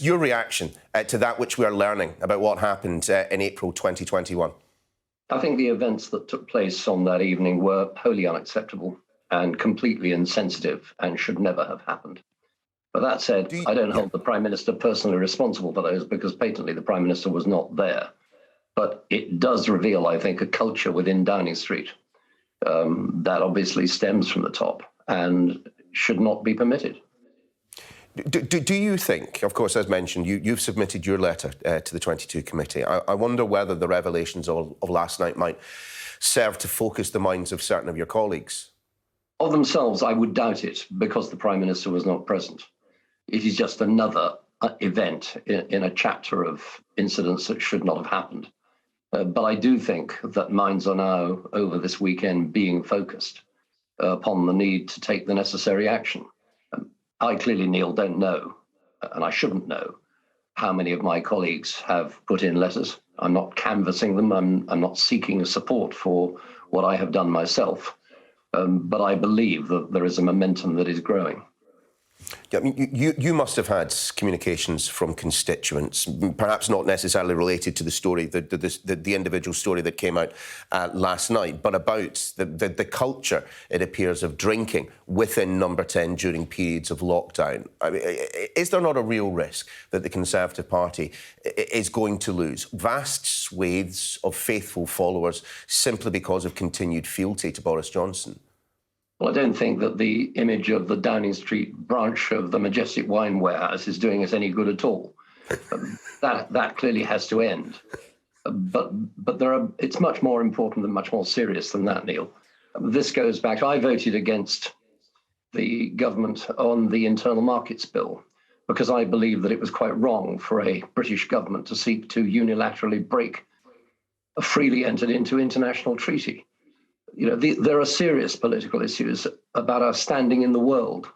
your reaction to that which we are learning about what happened in April 2021. I think the events that took place on that evening were wholly unacceptable and completely insensitive and should never have happened. But that said, I don't hold the Prime Minister personally responsible for those, because patently the Prime Minister was not there. But it does reveal, I think, a culture within Downing Street that obviously stems from the top and should not be permitted. Do you think, of course, as mentioned, you've submitted your letter to the 22 committee. I wonder whether the revelations of last night might serve to focus the minds of certain of your colleagues? Of themselves, I would doubt it, because the Prime Minister was not present. It is just another event in a chapter of incidents that should not have happened. But I do think that minds are now, over this weekend, being focused upon the need to take the necessary action. I clearly, Neil, don't know, and I shouldn't know, how many of my colleagues have put in letters. I'm not canvassing them. I'm not seeking support for what I have done myself. But I believe that there is a momentum that is growing. Yeah, I mean, you must have had communications from constituents, perhaps not necessarily related to the story, the individual story that came out last night, but about the culture, it appears, of drinking within Number 10 during periods of lockdown. I mean, is there not a real risk that the Conservative Party is going to lose vast swathes of faithful followers simply because of continued fealty to Boris Johnson? Well, I don't think that the image of the Downing Street branch of the Majestic Wine Warehouse is doing us any good at all. That clearly has to end. But it's much more important and much more serious than that, Neil. This goes back. I voted against the government on the Internal Markets Bill because I believe that it was quite wrong for a British government to seek to unilaterally break a freely entered into international treaty. You know, there are serious political issues about our standing in the world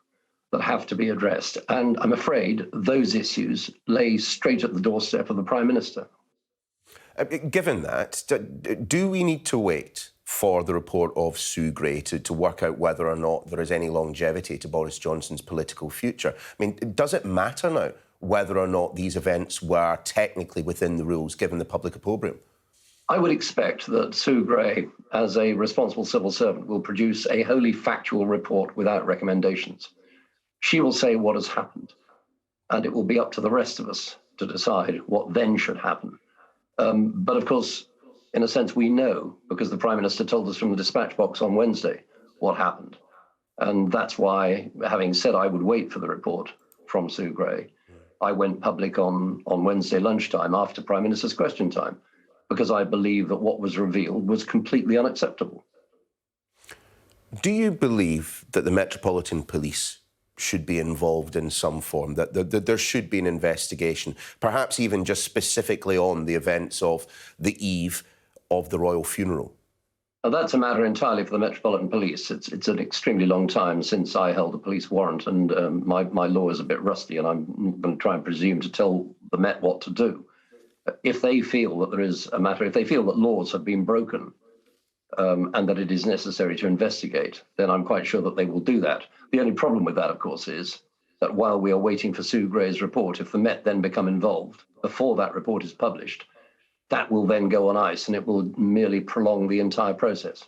that have to be addressed. And I'm afraid those issues lay straight at the doorstep of the Prime Minister. Given that, do we need to wait for the report of Sue Gray to work out whether or not there is any longevity to Boris Johnson's political future? I mean, does it matter now whether or not these events were technically within the rules, given the public opprobrium? I would expect that Sue Gray, as a responsible civil servant, will produce a wholly factual report without recommendations. She will say what has happened, and it will be up to the rest of us to decide what then should happen. But of course, in a sense, we know, because the Prime Minister told us from the dispatch box on Wednesday what happened. And that's why, having said I would wait for the report from Sue Gray, I went public on Wednesday lunchtime after Prime Minister's question time, because I believe that what was revealed was completely unacceptable. Do you believe that the Metropolitan Police should be involved in some form, that there should be an investigation, perhaps even just specifically on the events of the eve of the royal funeral? That's a matter entirely for the Metropolitan Police. It's an extremely long time since I held a police warrant, and my law is a bit rusty, and I'm going to try and presume to tell the Met what to do. If they feel that there is a matter, if they feel that laws have been broken and that it is necessary to investigate, then I'm quite sure that they will do that. The only problem with that, of course, is that while we are waiting for Sue Gray's report, if the Met then become involved before that report is published, that will then go on ice and it will merely prolong the entire process.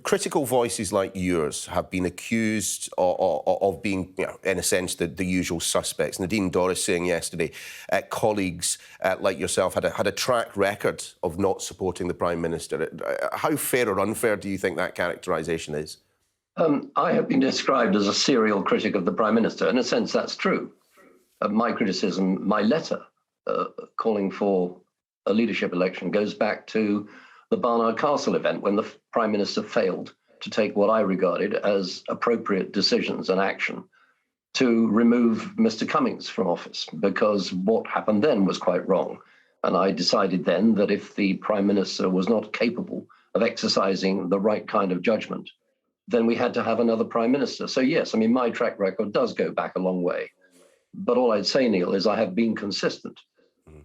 Critical voices like yours have been accused of being, you know, in a sense, the usual suspects. Nadine Dorries saying yesterday, colleagues like yourself had a track record of not supporting the Prime Minister. How fair or unfair do you think that characterisation is? I have been described as a serial critic of the Prime Minister. In a sense, that's true. My criticism, my letter calling for a leadership election goes back to the Barnard Castle event, when the Prime Minister failed to take what I regarded as appropriate decisions and action to remove Mr. Cummings from office, because what happened then was quite wrong. And I decided then that if the Prime Minister was not capable of exercising the right kind of judgment, then we had to have another Prime Minister. So yes, I mean, my track record does go back a long way. But all I'd say, Neil, is I have been consistent.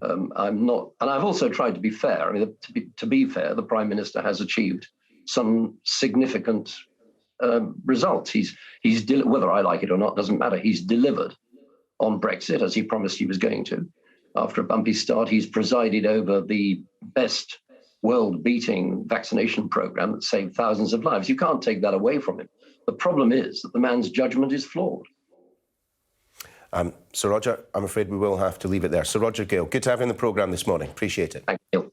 I'm not, and I've also tried to be fair. I mean, to be fair, the Prime Minister has achieved some significant results. He's whether I like it or not doesn't matter. He's delivered on Brexit, as he promised he was going to. After a bumpy start, he's presided over the best world-beating vaccination program that saved thousands of lives. You can't take that away from him. The problem is that the man's judgment is flawed. Sir Roger, I'm afraid we will have to leave it there. Sir Roger Gale, good to have you on the programme this morning. Appreciate it. Thank you.